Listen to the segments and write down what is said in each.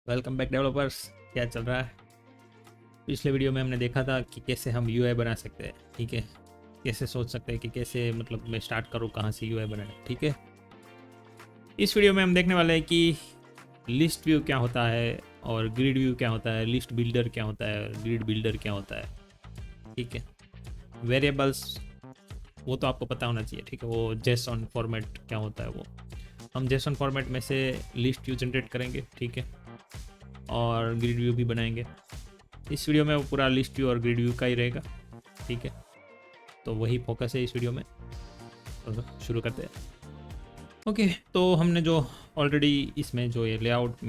Welcome back developers. क्या चल रहा है? पिछले वीडियो में हमने देखा था कि कैसे हम यूआई बना सकते हैं। ठीक है, कैसे सोच सकते हैं कि कैसे मतलब मैं स्टार्ट करूँ, कहाँ से यूआई बनाना। ठीक है, इस वीडियो में हम देखने वाले हैं कि लिस्ट व्यू क्या होता है और ग्रिड व्यू क्या होता है, लिस्ट बिल्डर क्या होता है, ग्रिड बिल्डर क्या होता है। ठीक है, वेरिएबल्स वो तो आपको पता होना चाहिए। ठीक है, वो जेसन फॉर्मेट क्या होता है, वो हम जेसन फॉर्मेट में से लिस्ट व्यू जनरेट करेंगे। ठीक है, और ग्रिड व्यू भी बनाएंगे। इस वीडियो में वो पूरा लिस्ट व्यू और ग्रिड व्यू का ही रहेगा। ठीक है, तो वही फोकस है इस वीडियो में। तो शुरू करते हैं। ओके, तो हमने जो ऑलरेडी इसमें जो ये लेआउट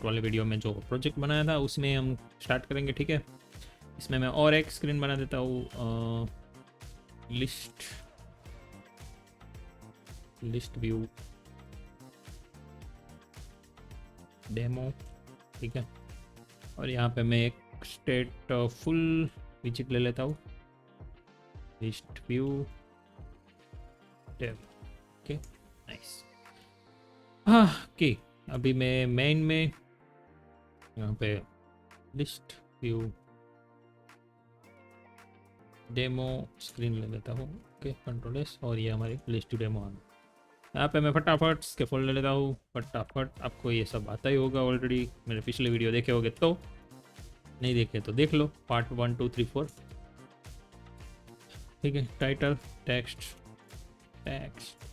वाले वीडियो में जो प्रोजेक्ट बनाया था उसमें हम स्टार्ट करेंगे। ठीक है, इसमें मैं और एक स्क्रीन बना देता हूँ, लिस्ट व्यू डेमो। ठीक है, और यहाँ पे मैं एक स्टेट फुल विजिट ले लेता हूँ, list view demo. Okay, nice. हाँ, ओके, अभी मैं मेन में यहाँ पे लिस्ट व्यू डेमो स्क्रीन ले लेता हूँ। ओके, कंट्रोल एस, और ये हमारी लिस्ट डेमो आ गई। यहाँ पे मैं फटाफट स्केफोल्ड ले लेता हूँ। फटाफट, आपको ये सब आता ही होगा ऑलरेडी, मेरे पिछले वीडियो देखे होगे तो, नहीं देखे तो देख लो, पार्ट 1 2 3 4। ठीक है, टाइटल टेक्स्ट टेक्स्ट,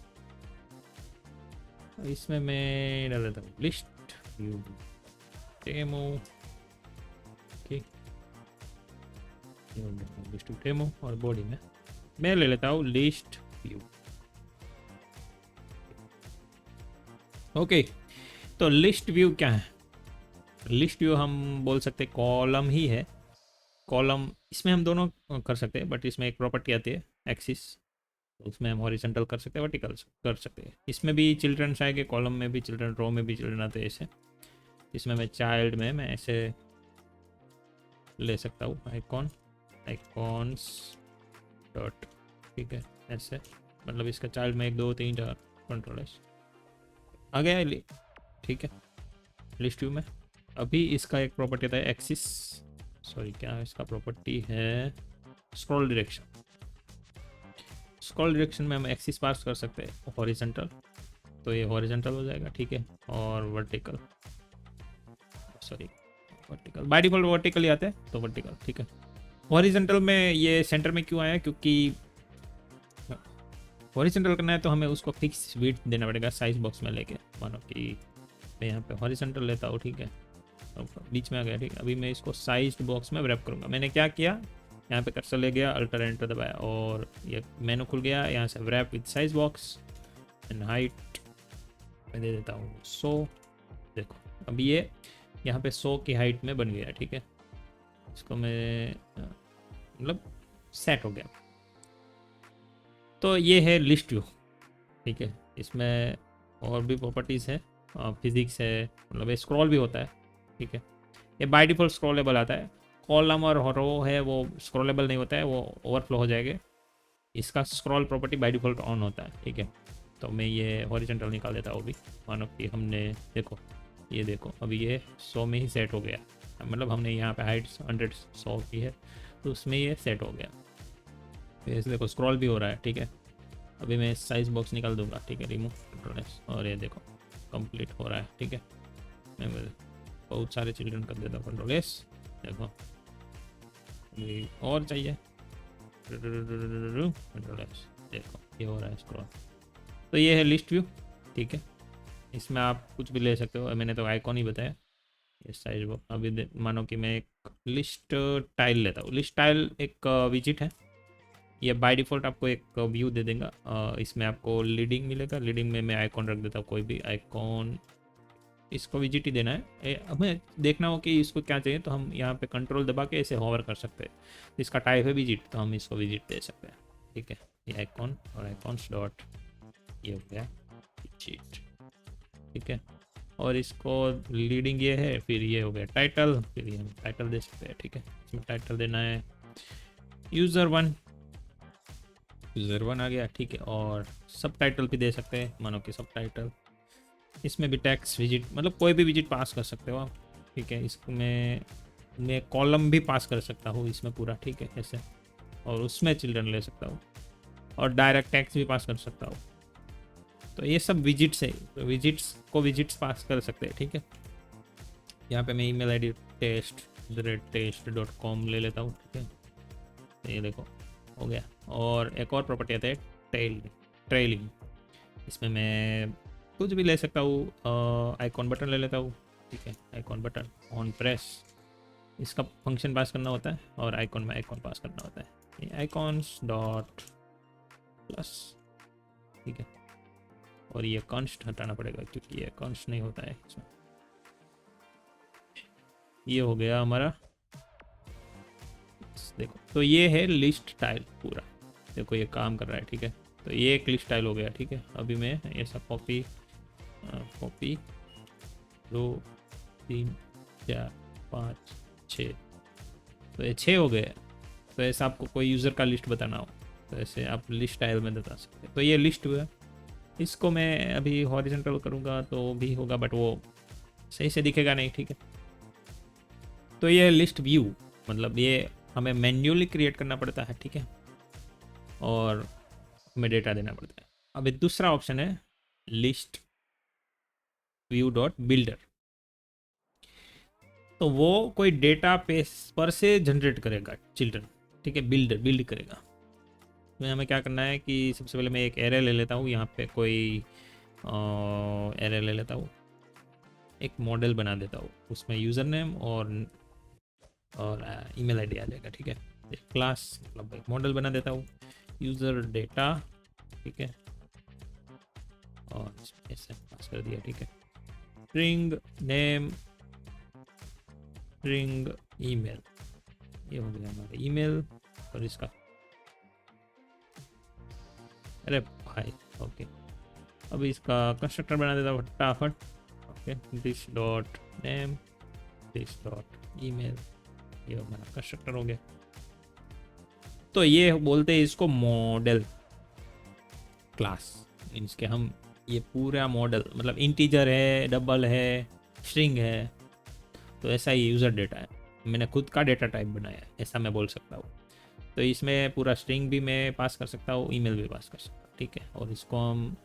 इसमें मैं डाल देता हूँ list view demo. Okay, list demo, और बॉडी में मैं ले लेता हूँ लिस्ट व्यू। ओके, तो लिस्ट व्यू क्या है? लिस्ट व्यू हम बोल सकते हैं कॉलम ही है। कॉलम इसमें हम दोनों कर सकते हैं, बट इसमें एक प्रॉपर्टी आती है एक्सिस, तो उसमें हम हॉरिजॉन्टल कर सकते हैं, वर्टिकल कर सकते हैं। इसमें भी चिल्ड्रन आएंगे, कॉलम में भी चिल्ड्रन, रो में भी चिल्ड्रन आते हैं ऐसे। इसमें मैं चाइल्ड में मैं ऐसे ले सकता हूँ आइकॉन्स डॉट। ठीक है, ऐसे मतलब इसका चाइल्ड में 1 2 3 4 कंट्रोल एस आ गया। ठीक है, लिस्ट व्यू में अभी इसका एक प्रॉपर्टी आता है एक्सिस, सॉरी क्या इसका प्रॉपर्टी है, स्क्रॉल डायरेक्शन। स्क्रॉल डायरेक्शन में हम एक्सिस पास कर सकते हैं हॉरिजॉन्टल, तो ये हॉरिजॉन्टल हो जाएगा। ठीक है, और vertical, sorry vertical, by default vertical ही आते हैं तो वर्टिकल। ठीक है, हॉरिजॉन्टल में ये सेंटर में क्यों आया, क्योंकि हॉरिजॉन्टल करना है तो हमें उसको फिक्स विड्थ देना पड़ेगा साइज बॉक्स में लेके। मानो कि मैं यहाँ पे हॉरिजॉन्टल लेता हूँ। ठीक है, तो बीच में आ गया। ठीक है, अभी मैं इसको साइज बॉक्स में रैप करूँगा। मैंने क्या किया, यहाँ पे कर्सर ले गया, अल्टर एंटर दबाया और ये मेनू खुल गया। यहाँ से wrap with size box and height मैं दे देता हूँ 100। देखो अभी ये यहाँ पे 100 की हाइट में बन गया। ठीक है, इसको मैं मतलब सेट हो गया। तो ये है लिस्ट व्यू। ठीक है, इसमें और भी प्रॉपर्टीज़ है, फिजिक्स है, मतलब ये स्क्रॉल भी होता है। ठीक है, ये बाय डिफॉल्ट स्क्रॉलेबल आता है। कॉलम और रो है वो स्क्रॉलेबल नहीं होता है, वो ओवरफ्लो हो जाएगा। इसका scroll property by default on होता है। ठीक है, तो मैं ये हॉरिजॉन्टल निकाल देता हूँ अभी। मानो कि हमने देखो, ये देखो अभी ये 100 में ही सेट हो गया, मतलब हमने यहाँ पे हाइट 100 की है तो उसमें ये सेट हो गया। फिर देखो स्क्रॉल भी हो रहा है। ठीक है, अभी मैं साइज बॉक्स निकाल दूंगा। ठीक है, रिमूव कंट्रोल एस, और ये देखो कंप्लीट हो रहा है। ठीक है, मैं बहुत सारे चिल्ड्रन कर देता हूँ, कंट्रोल एस। देखो अभी और चाहिए, कंट्रोल एस, देखो ये हो रहा है स्क्रॉल। तो ये है लिस्ट व्यू। ठीक है, इसमें आप कुछ भी ले सकते हो, मैंने तो आइकॉन ही बताया। ये साइज बॉक्स अभी मानो कि मैं एक लिस्ट टाइल लेता हूँ। लिस्ट टाइल एक विजिट है, ये बाय डिफ़ॉल्ट आपको एक व्यू दे देगा। इसमें आपको लीडिंग मिलेगा, लीडिंग में मैं आइकॉन रख देता हूँ, कोई भी आइकॉन, इसको विजिट ही देना है। हमें देखना हो कि इसको क्या चाहिए तो हम यहाँ पे कंट्रोल दबा के इसे होवर कर सकते हैं। इसका टाइप है विजिट, तो हम इसको विजिट दे सकते हैं। ठीक है, ये आइकॉन और आइकॉन्स डॉट, ये हो गया विजिट। ठीक है, और इसको लीडिंग ये है, फिर ये हो गया टाइटल, फिर ये हम टाइटल दे सकते हैं। ठीक है, इसमें टाइटल देना है यूज़र 1 आ गया। ठीक है, और सब टाइटल भी दे सकते हैं, मानो कि सब टाइटल इसमें भी टेक्स्ट विजिट मतलब कोई भी विजिट पास कर सकते हो आप, ठीक है। इसमें मैं कॉलम भी पास कर सकता हूँ इसमें पूरा, ठीक है, ऐसे। और उसमें चिल्ड्रन ले सकता हूँ और डायरेक्ट टेक्स्ट भी पास कर सकता हूँ। तो ये सब विजिट्स है, तो विजिट्स को विजिट्स पास कर सकते हैं, ठीक है। यहाँ पे मैं ईमेल आईडी test@test.com ले लेता हूँ, ठीक है। तो ये देखो हो गया। और एक और प्रॉपर्टी आता है ट्रेलिंग। इसमें मैं कुछ भी ले सकता हूँ, आइकॉन बटन ले लेता हूँ, ठीक है। आइकॉन बटन ऑन प्रेस, इसका फंक्शन पास करना होता है और आइकॉन में आइकॉन पास करना होता है, आइकॉन्स डॉट प्लस, ठीक है। और ये कॉन्स्ट हटाना पड़ेगा क्योंकि ये कॉन्स्ट नहीं होता है इसमें। ये हो गया हमारा, देखो। तो ये है लिस्ट स्टाइल पूरा, देखो ये काम कर रहा है, ठीक है। तो ये एक लिस्ट स्टाइल हो गया, ठीक है। अभी मैं ऐसा कॉपी 2 3 4 5 6, तो ये 6 हो गए। तो ऐसा आपको कोई यूज़र का लिस्ट बताना हो तो ऐसे आप लिस्ट स्टाइल में बता सकते हैं। तो ये लिस्ट हुआ, इसको मैं अभी हॉरिजॉन्टल करूँगा तो भी होगा, बट वो सही से दिखेगा नहीं, ठीक है। तो ये लिस्ट व्यू, मतलब ये हमें मैन्युअली क्रिएट करना पड़ता है, ठीक है। और हमें डेटा देना पड़ता है। अभी दूसरा ऑप्शन है लिस्ट व्यू डॉट बिल्डर। तो वो कोई डेटा पेस पर से जनरेट करेगा चिल्ड्रन, ठीक है। बिल्ड करेगा। तो हमें क्या करना है कि सबसे पहले मैं एक एरे ले लेता हूँ, यहाँ पे कोई एरे ले लेता हूँ, एक मॉडल बना देता हूँ, उसमें यूज़र नेम और ईमेल आईडी आ जाएगा, ठीक है। एक क्लास मतलब एक मॉडल बना देता हूँ, यूज़र डेटा, ठीक है। और ऐसे पास कर दिया, ठीक है। स्ट्रिंग नेम, स्ट्रिंग ईमेल, ये हो गया हमारा ईमेल। और इसका, अरे भाई, ओके। अब इसका कंस्ट्रक्टर बना देता हूँ फटाफट, okay. This dot name, this dot email, ये हमारा कंस्ट्रक्टर हो गया। तो ये बोलते हैं इसको मॉडल क्लास। मीन्स के हम ये पूरा मॉडल मतलब इंटीजर है, डबल है, स्ट्रिंग है, तो ऐसा ही यूज़र डेटा है। मैंने खुद का डेटा टाइप बनाया है, ऐसा मैं बोल सकता हूँ। तो इसमें पूरा स्ट्रिंग भी मैं पास कर सकता हूँ, ईमेल भी पास कर सकता हूँ, ठीक है। और इसको हम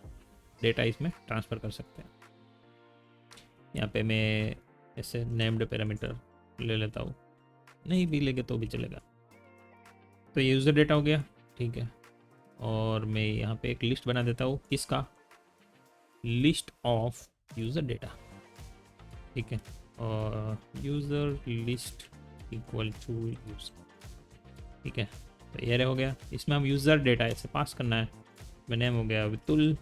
डेटा इसमें ट्रांसफ़र कर सकते हैं। यहाँ पे मैं ऐसे नेम्ड पैरामीटर ले लेता हूँ, नहीं भी लेंगे तो भी चलेगा। तो ये यूज़र डेटा हो गया, ठीक है। और मैं यहाँ पे एक लिस्ट बना देता हूँ, किसका, लिस्ट ऑफ यूज़र डेटा, ठीक है। और user list equal to user, ठीक है। तो ये हो गया। इसमें हम यूज़र डेटा ऐसे पास करना है। मैं नेम हो गया वितुल,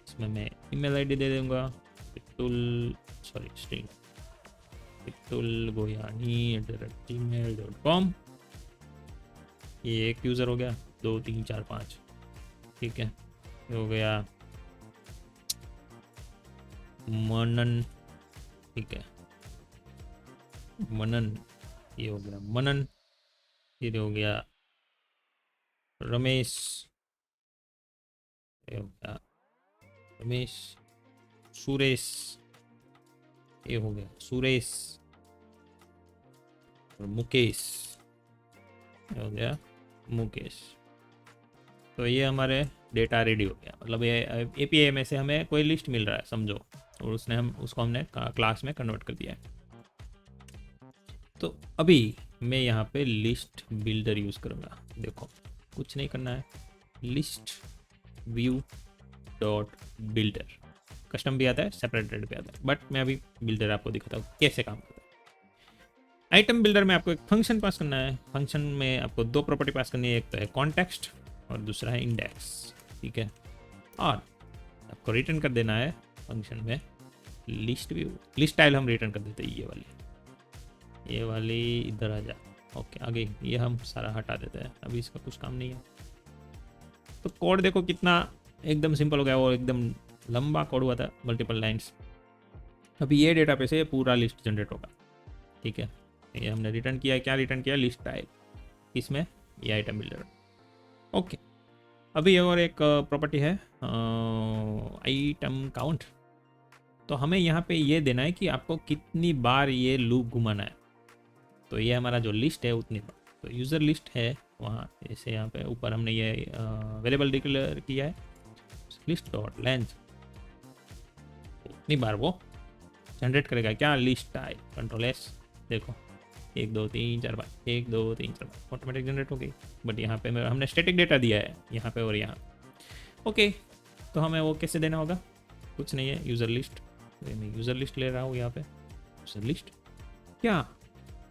इसमें मैं ईमेल आईडी दे दूँगा वितुल, सॉरी स्ट्रिंग vitulgoyani@gmail.com। ये एक यूज़र हो गया, 2 3 4 5, ठीक है। ये हो गया मनन, ठीक है। मनन, ये हो गया मनन। फिर हो गया रमेश, ये हो गया रमेश। सुरेश, ये हो गया सुरेश। और मुकेश, ये हो गया मुकेश। तो ये हमारे डेटा रेडी हो गया, मतलब ये एपीआई में से हमें कोई लिस्ट मिल रहा है समझो, और उसको हमने क्लास में कन्वर्ट कर दिया है। तो अभी मैं यहाँ पे लिस्ट बिल्डर यूज़ करूँगा। देखो कुछ नहीं करना है, list view dot builder, custom भी आता है, सेपरेटेड भी आता है, बट मैं अभी बिल्डर आपको दिखाता हूँ कैसे काम करता है। आइटम बिल्डर में आपको एक फंक्शन पास करना है। फंक्शन में आपको 2 प्रॉपर्टी पास करनी है, एक तो है कॉन्टेक्स्ट और दूसरा है इंडेक्स, ठीक है। और आपको रिटर्न कर देना है फंक्शन में लिस्ट व्यू, लिस्ट स्टाइल हम रिटर्न कर देते हैं, ये वाली इधर आ जा, ओके। आगे ये हम सारा हटा देते हैं, अभी इसका कुछ काम नहीं है। तो कोड देखो कितना एकदम सिंपल हो गया, वो एकदम लंबा कोड हुआ था, मल्टीपल लाइंस। अभी ये डेटा पे से पूरा लिस्ट जनरेट होगा, ठीक है। ये हमने रिटर्न किया, क्या रिटर्न किया, लिस्ट टाइप, इसमें ये आइटम बिल्डर, ओके। अभी और एक प्रॉपर्टी है आइटम काउंट, तो हमें यहाँ पे ये देना है कि आपको कितनी बार ये लूप घुमाना है। तो ये हमारा जो लिस्ट है उतनी बार, तो यूज़र लिस्ट है वहाँ, जैसे यहाँ पे ऊपर हमने ये वेरिएबल डिक्लेयर किया है लिस्ट डॉट लेंथ, उतनी बार वो जनरेट करेगा। क्या लिस्ट टाइप कंट्रोल एस, देखो 1 2 3 4 5 1 2 3 4 5 ऑटोमेटिक जनरेट हो गई। बट यहाँ पे हमने स्टैटिक डेटा दिया है यहाँ पे और यहाँ। ओके, तो हमें वो कैसे देना होगा, कुछ नहीं है, यूज़र लिस्ट, मैं यूज़र लिस्ट ले रहा हूँ यहाँ पे, यूज़र लिस्ट क्या,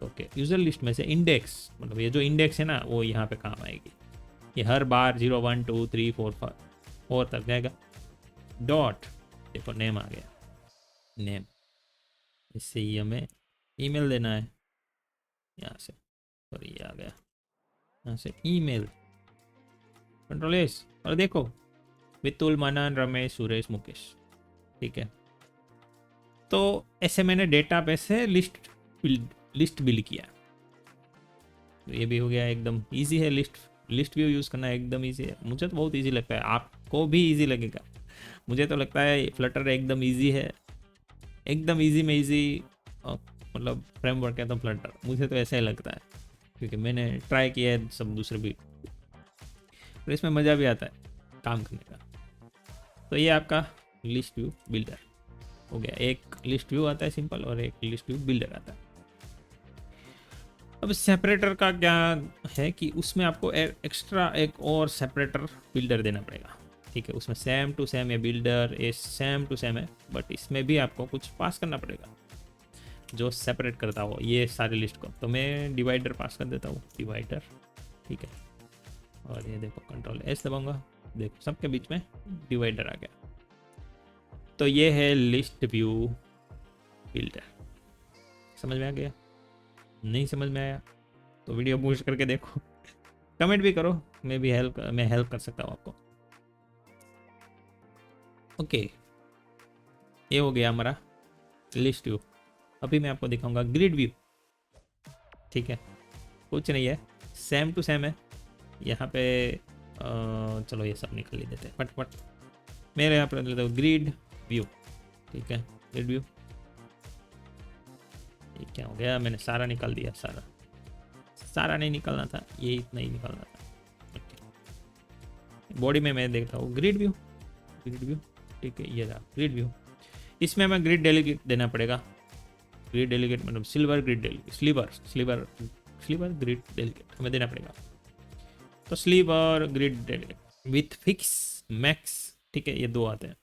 ओके यूज़र लिस्ट में से इंडेक्स, मतलब ये जो इंडेक्स है ना वो यहाँ पे काम आएगी। ये हर बार 0 1 2 3 4 5 4 तक जाएगा। डॉट, देखो नेम आ गया, नेम, इससे ही हमें ईमेल देना है यहाँ से, और ये आ गया यहाँ से ईमेल, कंट्रोल एस, और देखो वितुल मनन रमेश सुरेश मुकेश, ठीक है। तो ऐसे मैंने डेटा पे से लिस्ट बिल्ड किया। तो ये भी हो गया, एकदम इजी है, लिस्ट व्यू यूज़ करना एकदम इजी है, मुझे तो बहुत इजी लगता है, आपको भी इजी लगेगा। मुझे तो लगता है फ्लटर एकदम इजी है, एकदम इजी में इजी, मतलब फ्रेमवर्क है तो फ्लटर, मुझे तो ऐसा ही लगता है, क्योंकि मैंने ट्राई किया है सब दूसरे भी, तो इसमें मज़ा भी आता है काम करने का। तो ये आपका लिस्ट व्यू बिल्डर हो गया, एक लिस्ट व्यू आता है सिंपल और एक लिस्ट व्यू बिल्डर आता है। अब सेपरेटर का क्या है कि उसमें आपको एक्स्ट्रा एक और सेपरेटर बिल्डर देना पड़ेगा, ठीक है। उसमें सेम टू सेम या बिल्डर ये सेम टू सेम है, बट इसमें भी आपको कुछ पास करना पड़ेगा जो सेपरेट करता हो ये सारी लिस्ट को। तो मैं डिवाइडर पास कर देता हूँ, डिवाइडर, ठीक है। और ये देखो कंट्रोल एस दबाऊंगा, देखो सबके बीच में डिवाइडर आ गया। तो ये है लिस्ट व्यू बिल्डर। समझ में आ गया? नहीं समझ में आया तो वीडियो पूछ करके देखो, कमेंट भी करो, मैं हेल्प कर सकता हूँ आपको। ओके, ये हो गया हमारा लिस्ट व्यू। अभी मैं आपको दिखाऊंगा ग्रिड व्यू, ठीक है। कुछ नहीं है, सेम टू सेम है यहाँ पे। चलो ये सब निकल ही देते हैं फटफट। मेरे यहाँ पर लेता हूँ ग्रिड व्यू, ठीक है। ग्रिड व्यू, ये क्या हो गया, मैंने सारा निकाल दिया, सारा नहीं निकालना था, ये इतना ही निकालना था। बॉडी में मैं देखता हूँ ग्रिड व्यू, ठीक है। ये रहा ग्रिड व्यू, इसमें हमें ग्रिड डेलीगेट देना पड़ेगा। ग्रिड डेलीगेट मतलब silver grid delegate, sliver grid delegate हमें देना पड़ेगा। तो sliver grid delegate with fix max, ठीक है, ये दो आते हैं।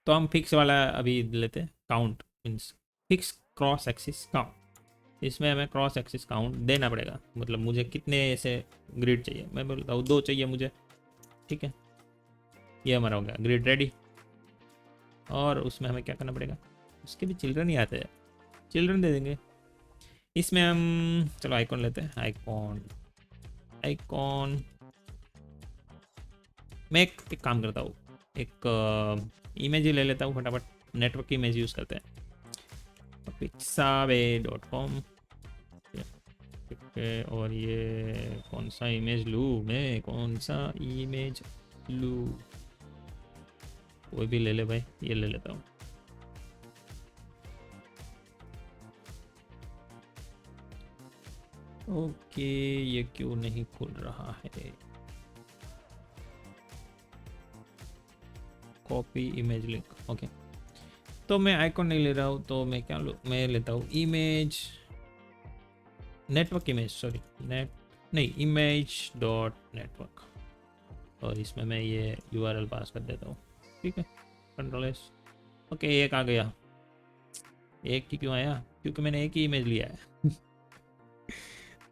तो हम फिक्स वाला अभी लेते हैं, count means fix cross axis count. इसमें हमें क्रॉस एक्सिस काउंट देना पड़ेगा, मतलब मुझे कितने ऐसे ग्रिड चाहिए, मैं बोलता हूँ 2 चाहिए मुझे, ठीक है। ये हमारा हो गया ग्रिड रेडी। और उसमें हमें क्या करना पड़ेगा, उसके भी चिल्ड्रन ही आते हैं, चिल्ड्रन दे देंगे। इसमें हम चलो आइकॉन लेते हैं, आइकॉन मैं एक काम करता हूँ, एक इमेज ही ले लेता हूँ फटाफट, नेटवर्क की इमेज यूज़ करते हैं, pixabay.com, ठीक है। और ये कौन सा इमेज लूँ मैं, कोई भी ले ले भाई, ये ले लेता हूँ। ओके, ये क्यों नहीं खुल रहा है, कॉपी इमेज लिंक, ओके। तो मैं आइकॉन नहीं ले रहा हूँ, तो मैं क्या लूँ, मैं लेता हूँ image, network image, sorry image dot network, और इसमें मैं ये URL पास कर देता हूँ, ठीक है। Control S, okay. एक आ गया, एक ही क्यों आया, क्योंकि मैंने एक ही इमेज लिया है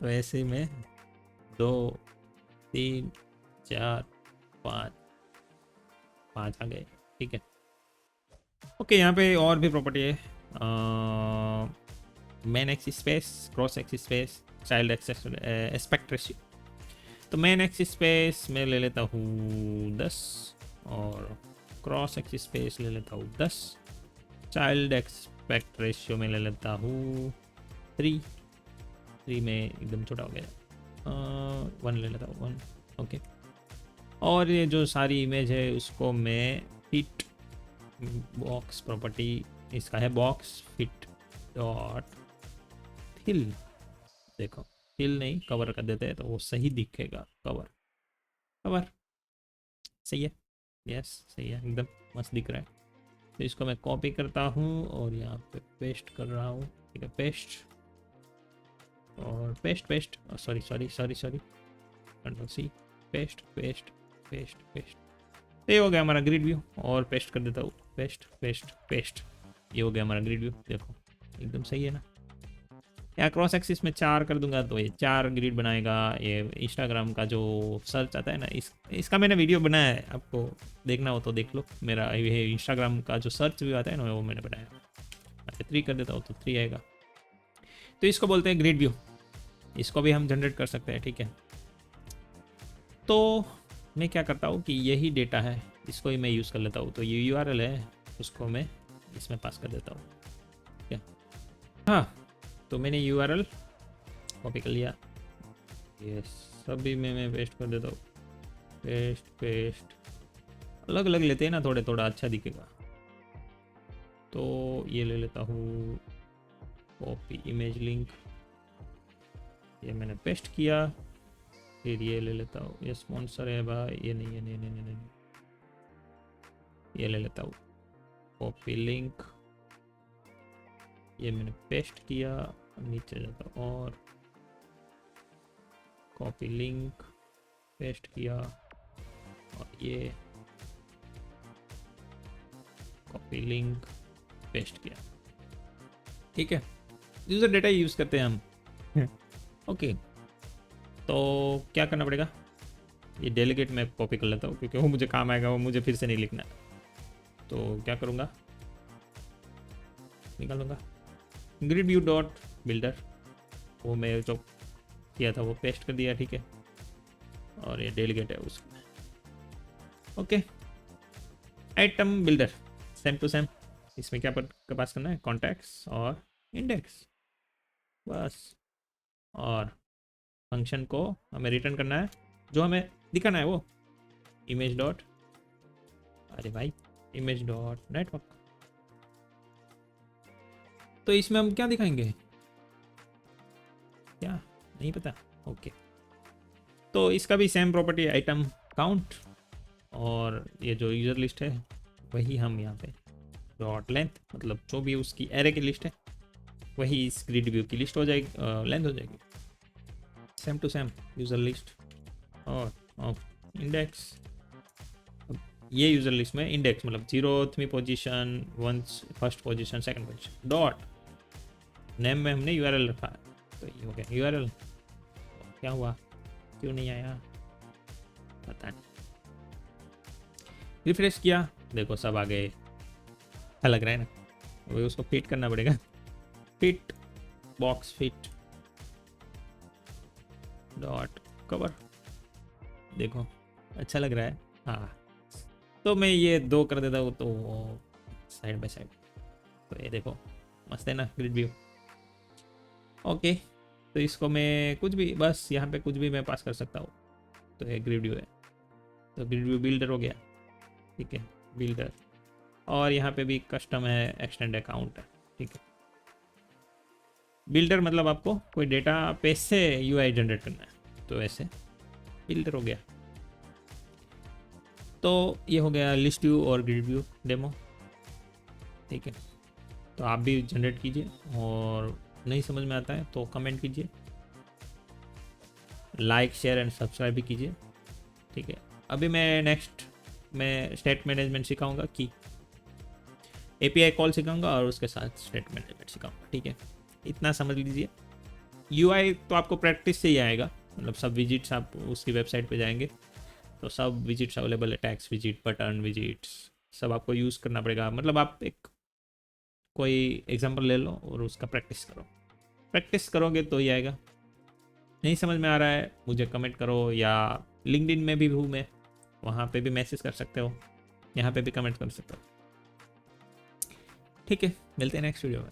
तो ऐसे ही मैं 2 3 4 5 आ गए, ठीक है। ओके, यहाँ पे और भी प्रॉपर्टी है, main axis space, cross axis space, child aspect ratio. तो मेन एक्सिस स्पेस मैं ले लेता हूँ 10 और क्रॉस एक्सिस स्पेस ले लेता हूँ 10, चाइल्ड एस्पेक्ट रेशियो में ले लेता हूँ 3 में एकदम छोटा हो गया, 1 ले लेता हूँ 1, ओके। और ये जो सारी इमेज है उसको मैं फिट बॉक्स प्रॉपर्टी इसका है बॉक्स फिट डॉट फिल। देखो फिल नहीं कवर कर देते हैं तो वो सही दिखेगा। कवर कवर सही है। यस सही है एकदम मस्त दिख रहा है। तो इसको मैं कॉपी करता हूँ और यहाँ पे पेस्ट कर रहा हूँ। ठीक है पेस्ट और paste paste sorry sorry sorry sorry control C paste paste paste paste. ये हो गया हमारा ग्रिड व्यू और पेस्ट कर देता हूँ पेस्ट पेस्ट पेस्ट। ये हो गया हमारा ग्रिड व्यू देखो एकदम सही है ना। यहाँ क्रॉस एक्सिस में 4 कर दूंगा तो ये 4 ग्रिड बनाएगा। ये इंस्टाग्राम का जो सर्च आता है ना इसका मैंने वीडियो बनाया है। आपको देखना हो तो देख लो। मेरा ये इंस्टाग्राम का जो सर्च व्यू आता है ना वो मैंने बनाया। अच्छा 3 कर देता हूँ तो 3 आएगा। तो इसको बोलते हैं ग्रिड व्यू। इसको भी हम जनरेट कर सकते हैं। ठीक है तो मैं क्या करता हूँ कि यही डेटा है इसको ही मैं यूज़ कर लेता हूँ। तो ये URL है उसको मैं इसमें पास कर देता हूँ। ठीक है हाँ तो मैंने URL कॉपी कर लिया। ये सभी में मैं पेस्ट कर देता हूँ पेस्ट पेस्ट। अलग अलग लेते हैं ना थोड़े थोड़ा अच्छा दिखेगा। तो ये ले लेता हूँ कॉपी इमेज लिंक। ये मैंने पेस्ट किया। फिर ये ले लेता हूँ ये स्पॉन्सर है भाई। ये नहीं ये नहीं नहीं नहीं, नहीं। ये ले लेता हूँ कॉपी लिंक। ये मैंने पेस्ट किया नीचे जाता हूँ और कॉपी लिंक पेस्ट किया और ये कॉपी लिंक पेस्ट किया। ठीक है यूज़र डेटा यूज़ करते हैं हम। ओके तो क्या करना पड़ेगा ये डेलीगेट में कॉपी कर लेता हूँ क्योंकि वो मुझे काम आएगा। वो मुझे फिर से नहीं लिखना। तो क्या करूँगा निकालूंगा ग्रिड व्यू डॉट बिल्डर। वो मैं जो किया था वो पेस्ट कर दिया। ठीक है और ये डेलीगेट है उसमें। Okay item builder same to same. इसमें क्या पास करना है कॉन्टैक्ट्स और इंडेक्स बस। और फंक्शन को हमें रिटर्न करना है जो हमें दिखाना है वो इमेज डॉट अरे भाई इमेज डॉट नेटवर्क। तो इसमें हम क्या दिखाएंगे क्या नहीं पता। ओके तो इसका भी सेम प्रॉपर्टी है आइटम काउंट और ये जो यूज़र लिस्ट है वही हम यहाँ पे डॉट लेंथ मतलब जो भी उसकी एरे की लिस्ट है वही इस ग्रिड व्यू की लिस्ट हो जाएगी लेंथ हो जाएगी same to same user list और इंडेक्स। ये यूज़र लिस्ट में इंडेक्स मतलब 0th position 1st position 2nd position dot name में हमने URL रखा है। तो ये हो गया URL। क्या हुआ क्यों नहीं आया पता नहीं। रिफ्रेश किया देखो सब आ गए। अच्छा लग रहा है ना। वही उसको फिट करना पड़ेगा fit box fit dot cover. देखो अच्छा लग रहा है हाँ। तो मैं ये 2 कर देता हूँ तो साइड बाय साइड। तो ये देखो मस्त है ना ग्रिड व्यू। ओके तो इसको मैं कुछ भी बस यहाँ पे कुछ भी मैं पास कर सकता हूँ। तो ये ग्रिड व्यू है। तो ग्रिड व्यू बिल्डर हो गया। ठीक है बिल्डर और यहाँ पे भी कस्टम है एक्सटेंड अकाउंट है। ठीक है बिल्डर मतलब आपको कोई डेटा पेज से UI जनरेट करना है तो ऐसे बिल्डर हो गया। तो ये हो गया लिस्ट व्यू और ग्रिड व्यू डेमो। ठीक है तो आप भी जनरेट कीजिए और नहीं समझ में आता है तो कमेंट कीजिए लाइक शेयर एंड सब्सक्राइब भी कीजिए। ठीक है अभी मैं नेक्स्ट में स्टेट मैनेजमेंट सिखाऊंगा कि API कॉल सिखाऊंगा और उसके साथ स्टेट मैनेजमेंट सिखाऊंगा। ठीक है इतना समझ लीजिए। UI तो आपको प्रैक्टिस से ही आएगा मतलब सब विजिट्स आप उसकी वेबसाइट पे जाएंगे तो सब विजिट्स अवेलेबल है टैक्स विजिट बटन विजिट्स सब आपको यूज़ करना पड़ेगा। मतलब आप एक कोई एग्जांपल ले लो और उसका प्रैक्टिस करो। प्रैक्टिस करोगे तो ही आएगा। नहीं समझ में आ रहा है मुझे कमेंट करो या लिंक्डइन में भी हूँ मैं वहाँ पे भी मैसेज कर सकते हो यहाँ पे भी कमेंट कर सकते हो। ठीक है मिलते हैं नेक्स्ट वीडियो में।